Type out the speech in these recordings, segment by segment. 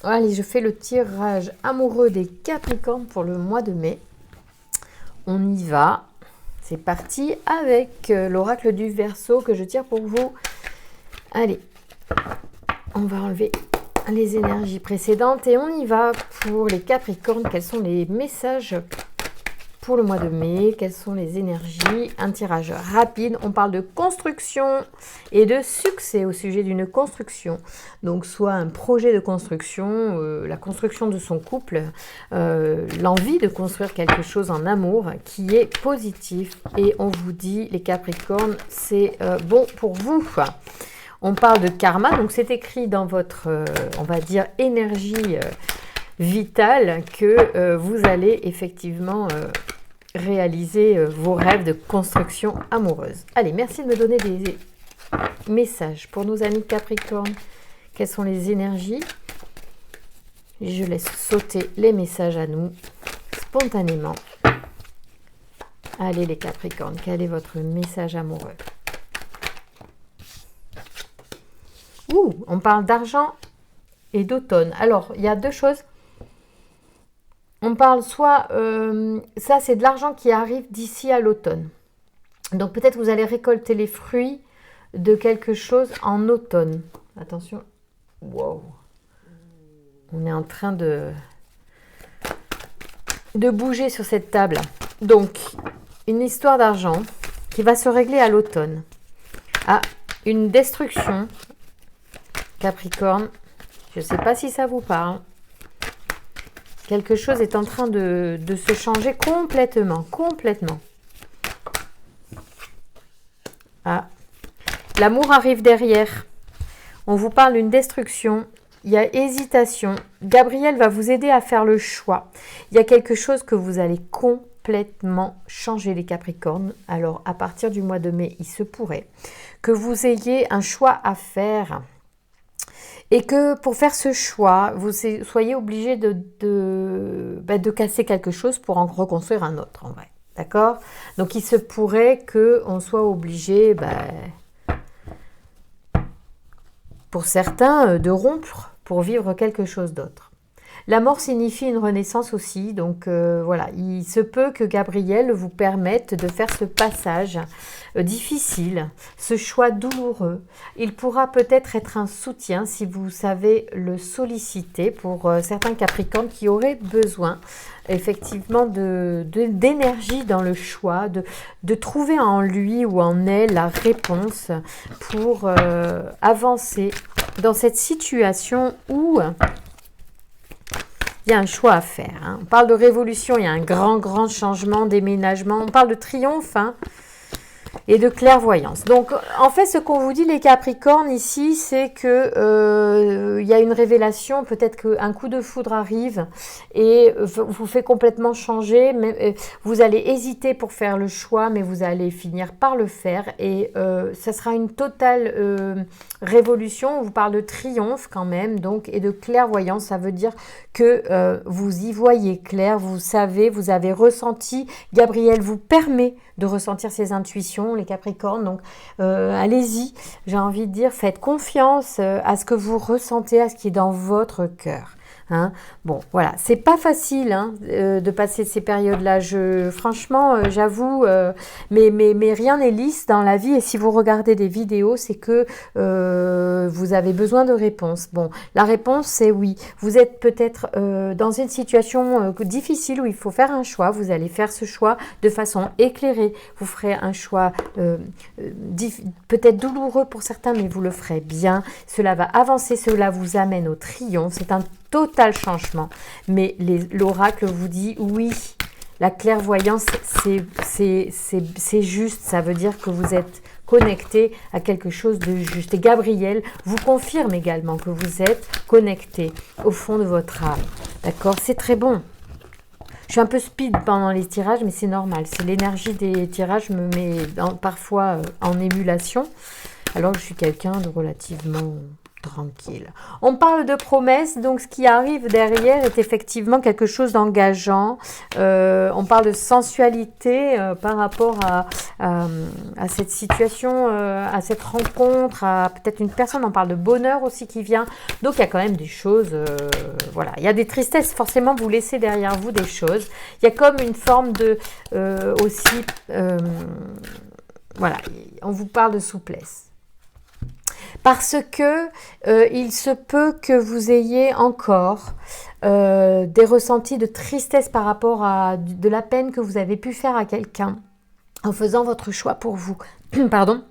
Allez, je fais le tirage amoureux des Capricornes pour le mois de mai. On y va. C'est parti avec l'oracle du Verseau que je tire pour vous. Allez, on va enlever les énergies précédentes et on y va pour les Capricornes. Quels sont les messages pour le mois de mai? Quelles sont les énergies? Un tirage rapide. On parle de construction et de succès au sujet d'une construction. Donc, soit un projet de construction, la construction de son couple, l'envie de construire quelque chose en amour qui est positif. Et on vous dit, les Capricornes, c'est bon pour vous. On parle de karma. Donc, c'est écrit dans votre, on va dire, énergie vitale que vous allez effectivement réaliser vos rêves de construction amoureuse. Allez, merci de me donner des messages pour nos amis Capricornes. Quelles sont les énergies? Je laisse sauter les messages à nous spontanément. Allez les Capricornes, quel est votre message amoureux? On parle d'argent et d'automne. Alors, il y a deux choses. On parle soit, ça c'est de l'argent qui arrive d'ici à l'automne. Donc peut-être vous allez récolter les fruits de quelque chose en automne. Attention. Wow. On est en train de bouger sur cette table. Donc, une histoire d'argent qui va se régler à l'automne. Ah, une destruction. Capricorne, je ne sais pas si ça vous parle. Quelque chose est en train de se changer complètement. Ah, l'amour arrive derrière. On vous parle d'une destruction. Il y a hésitation. Gabriel va vous aider à faire le choix. Il y a quelque chose que vous allez complètement changer, les Capricornes. Alors, à partir du mois de mai, il se pourrait que vous ayez un choix à faire. Et que pour faire ce choix, vous soyez obligé de casser quelque chose pour en reconstruire un autre, en vrai. D'accord? Donc, il se pourrait qu'on soit obligé, pour certains, de rompre pour vivre quelque chose d'autre. La mort signifie une renaissance aussi, donc voilà, il se peut que Gabriel vous permette de faire ce passage difficile, ce choix douloureux. Il pourra peut-être être un soutien si vous savez le solliciter pour certains Capricornes qui auraient besoin effectivement d'énergie dans le choix, de trouver en lui ou en elle la réponse pour avancer dans cette situation où il y a un choix à faire. Hein. On parle de révolution, il y a un grand changement, déménagement. On parle de triomphe et de clairvoyance. Donc, en fait, ce qu'on vous dit, les Capricornes, ici, c'est que il y a une révélation. Peut-être qu'un coup de foudre arrive et vous fait complètement changer. Mais, vous allez hésiter pour faire le choix, mais vous allez finir par le faire. Et ça sera une totale révolution. On vous parle de triomphe quand même, donc, et de clairvoyance. Ça veut dire que vous y voyez clair, vous savez, vous avez ressenti. Gabriel vous permet de ressentir ses intuitions, les Capricornes. Donc, allez-y, j'ai envie de dire, faites confiance à ce que vous ressentez, à ce qui est dans votre cœur. Hein. Bon, voilà, c'est pas facile de passer ces périodes-là. Franchement, j'avoue, mais rien n'est lisse dans la vie. Et si vous regardez des vidéos, c'est que vous avez besoin de réponses. Bon, la réponse, c'est oui. Vous êtes peut-être dans une situation difficile où il faut faire un choix. Vous allez faire ce choix de façon éclairée. Vous ferez un choix peut-être douloureux pour certains, mais vous le ferez bien. Cela va avancer, cela vous amène au triomphe. C'est un total changement, mais l'oracle vous dit oui, la clairvoyance c'est juste, ça veut dire que vous êtes connecté à quelque chose de juste. Et Gabriel vous confirme également que vous êtes connecté au fond de votre âme. D'accord, c'est très bon. Je suis un peu speed pendant les tirages, mais c'est normal. C'est l'énergie des tirages me met parfois en émulation, alors que je suis quelqu'un de relativement tranquille. On parle de promesses, donc ce qui arrive derrière est effectivement quelque chose d'engageant. On parle de sensualité par rapport à cette situation, à cette rencontre, à peut-être une personne. On parle de bonheur aussi qui vient. Donc il y a quand même des choses, voilà. Il y a des tristesses, forcément vous laissez derrière vous des choses. Il y a comme une forme de aussi, voilà, on vous parle de souplesse. Parce que il se peut que vous ayez encore des ressentis de tristesse par rapport à de la peine que vous avez pu faire à quelqu'un en faisant votre choix pour vous. Pardon.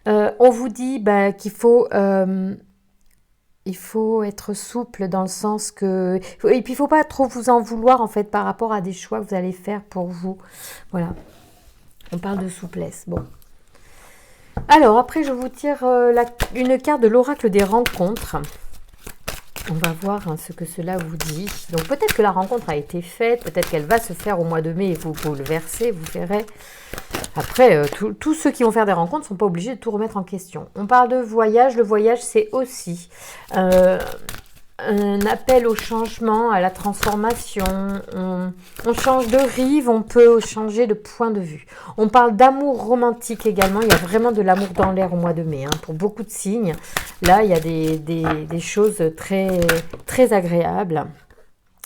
On vous dit qu'il faut être souple dans le sens que... Et puis il ne faut pas trop vous en vouloir en fait par rapport à des choix que vous allez faire pour vous. Voilà. On parle de souplesse. Bon. Alors, après, je vous tire une carte de l'oracle des rencontres. On va voir ce que cela vous dit. Donc, peut-être que la rencontre a été faite, peut-être qu'elle va se faire au mois de mai et vous bouleverser, vous verrez. Après, tous ceux qui vont faire des rencontres ne sont pas obligés de tout remettre en question. On parle de voyage. Le voyage, c'est aussi un appel au changement, à la transformation. On change de rive, on peut changer de point de vue. On parle d'amour romantique également. Il y a vraiment de l'amour dans l'air au mois de mai. Pour beaucoup de signes, là, il y a des choses très, très agréables.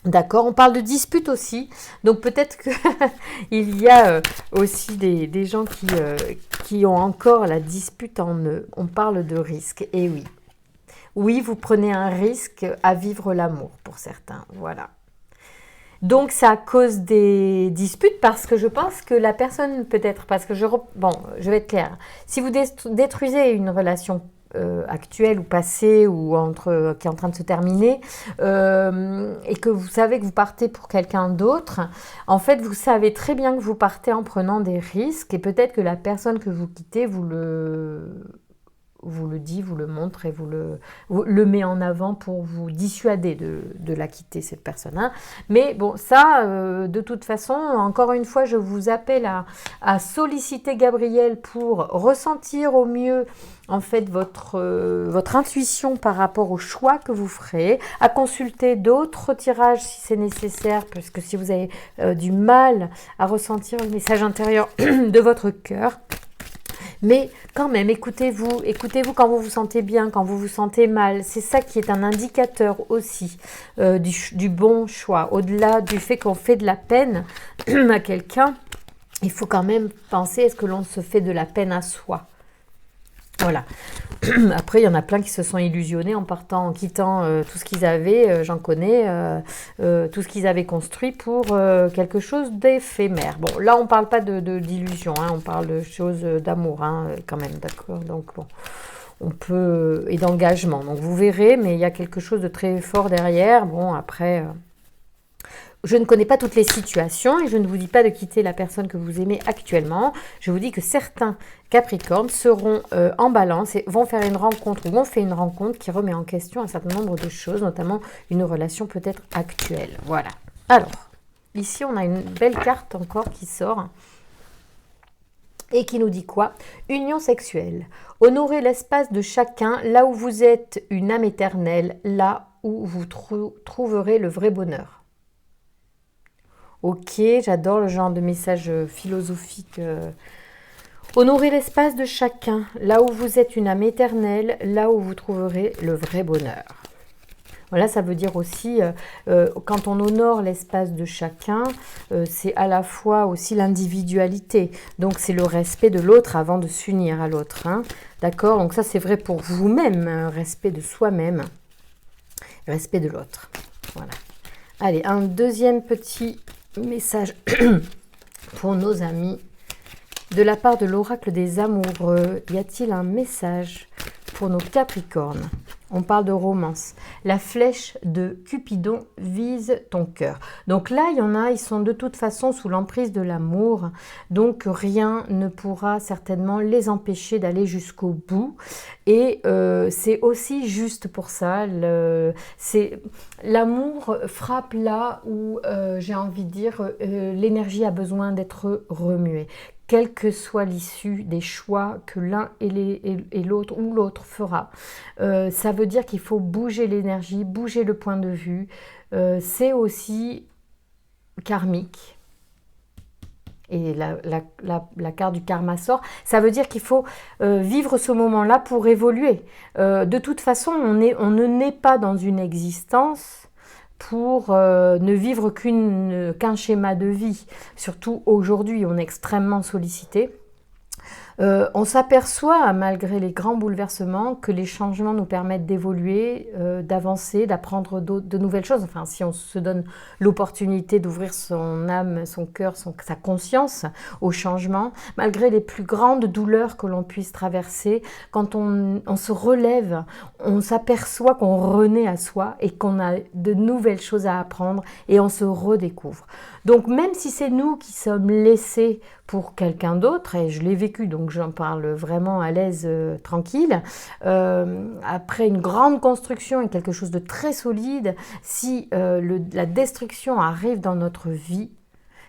D'accord, on parle de dispute aussi. Donc peut-être qu'il y a aussi des gens qui ont encore la dispute en eux. On parle de risque. Et oui. Oui, vous prenez un risque à vivre l'amour pour certains, voilà. Donc, ça cause des disputes parce que je pense que la personne peut-être, parce que je vais être claire. Si vous détruisez une relation actuelle ou passée ou qui est en train de se terminer et que vous savez que vous partez pour quelqu'un d'autre, en fait, vous savez très bien que vous partez en prenant des risques et peut-être que la personne que vous quittez, vous le dit, vous le montre et vous le met en avant pour vous dissuader de la quitter, cette personne-là. Mais bon, ça, de toute façon, encore une fois, je vous appelle à solliciter Gabriel pour ressentir au mieux, en fait, votre intuition par rapport au choix que vous ferez, à consulter d'autres tirages si c'est nécessaire, parce que si vous avez du mal à ressentir le message intérieur de votre cœur, mais quand même, écoutez-vous quand vous vous sentez bien, quand vous vous sentez mal. C'est ça qui est un indicateur aussi du bon choix. Au-delà du fait qu'on fait de la peine à quelqu'un, il faut quand même penser, est-ce que l'on se fait de la peine à soi? Voilà. Après, il y en a plein qui se sont illusionnés en quittant tout ce qu'ils avaient, j'en connais, tout ce qu'ils avaient construit pour quelque chose d'éphémère. Bon, là, on ne parle pas d'illusion, on parle de choses d'amour, quand même, d'accord? Donc, bon, on peut... et d'engagement. Donc, vous verrez, mais il y a quelque chose de très fort derrière. Bon, après... Je ne connais pas toutes les situations et je ne vous dis pas de quitter la personne que vous aimez actuellement. Je vous dis que certains Capricornes seront en balance et vont faire une rencontre ou ont fait une rencontre qui remet en question un certain nombre de choses, notamment une relation peut-être actuelle. Voilà. Alors, ici on a une belle carte encore qui sort et qui nous dit quoi? Union sexuelle. Honorez l'espace de chacun, là où vous êtes une âme éternelle, là où vous trouverez le vrai bonheur. Ok, j'adore le genre de message philosophique. Honorez l'espace de chacun, là où vous êtes une âme éternelle, là où vous trouverez le vrai bonheur. Voilà, ça veut dire aussi, quand on honore l'espace de chacun, c'est à la fois aussi l'individualité. Donc, c'est le respect de l'autre avant de s'unir à l'autre. D'accord? Donc, ça, c'est vrai pour vous-même, respect de soi-même, respect de l'autre. Voilà. Allez, un deuxième petit message pour nos amis de la part de l'oracle des amoureux. Y a-t-il un message pour nos Capricornes? On parle de romance. La flèche de Cupidon vise ton cœur. Donc là, il y en a, ils sont de toute façon sous l'emprise de l'amour. Donc rien ne pourra certainement les empêcher d'aller jusqu'au bout. Et c'est aussi juste pour ça. L'amour frappe là où, j'ai envie de dire, l'énergie a besoin d'être remuée. quelle que soit l'issue des choix que l'un et l'autre ou l'autre fera. Ça veut dire qu'il faut bouger l'énergie, bouger le point de vue. C'est aussi karmique. Et la carte du karma sort, ça veut dire qu'il faut vivre ce moment-là pour évoluer. De toute façon, on ne naît pas dans une existence pour ne vivre qu'un schéma de vie. Surtout aujourd'hui, on est extrêmement sollicité. On s'aperçoit, malgré les grands bouleversements, que les changements nous permettent d'évoluer, d'avancer, d'apprendre de nouvelles choses. Enfin, si on se donne l'opportunité d'ouvrir son âme, son cœur, sa conscience au changement, malgré les plus grandes douleurs que l'on puisse traverser, quand on se relève, on s'aperçoit qu'on renaît à soi et qu'on a de nouvelles choses à apprendre et on se redécouvre. Donc même si c'est nous qui sommes laissés pour quelqu'un d'autre, et je l'ai vécu, donc j'en parle vraiment à l'aise, tranquille, après une grande construction et quelque chose de très solide, si la destruction arrive dans notre vie,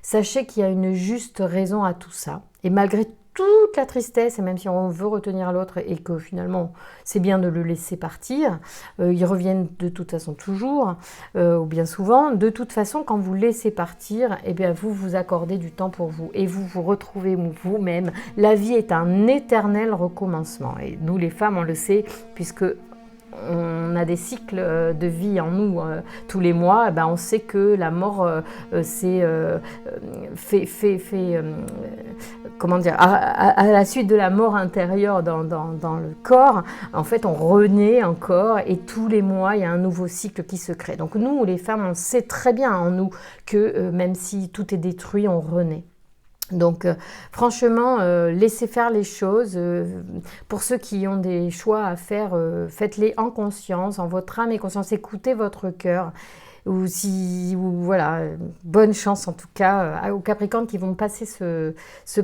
sachez qu'il y a une juste raison à tout ça. Et malgré toute la tristesse, et même si on veut retenir l'autre et que finalement c'est bien de le laisser partir, ils reviennent de toute façon toujours, ou bien souvent, de toute façon quand vous laissez partir, eh bien vous vous accordez du temps pour vous et vous vous retrouvez vous-même. La vie est un éternel recommencement et nous les femmes on le sait puisque on a des cycles de vie en nous tous les mois, ben on sait que la mort comment dire, à la suite de la mort intérieure dans le corps, en fait on renaît encore et tous les mois il y a un nouveau cycle qui se crée. Donc nous les femmes on sait très bien en nous que même si tout est détruit on renaît. Donc franchement, laissez faire les choses. Pour ceux qui ont des choix à faire, faites-les en conscience, en votre âme et conscience. Écoutez votre cœur. Voilà, bonne chance en tout cas aux Capricornes qui vont passer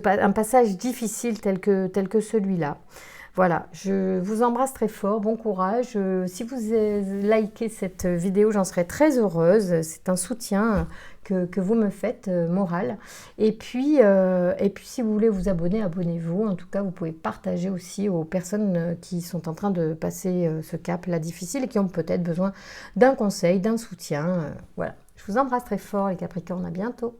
un passage difficile tel que celui-là. Voilà, je vous embrasse très fort, bon courage. Si vous likez cette vidéo, j'en serais très heureuse. C'est un soutien que vous me faites, moral. Et puis, si vous voulez vous abonner, abonnez-vous. En tout cas, vous pouvez partager aussi aux personnes qui sont en train de passer ce cap-là difficile et qui ont peut-être besoin d'un conseil, d'un soutien. Voilà, je vous embrasse très fort les Capricornes, à bientôt.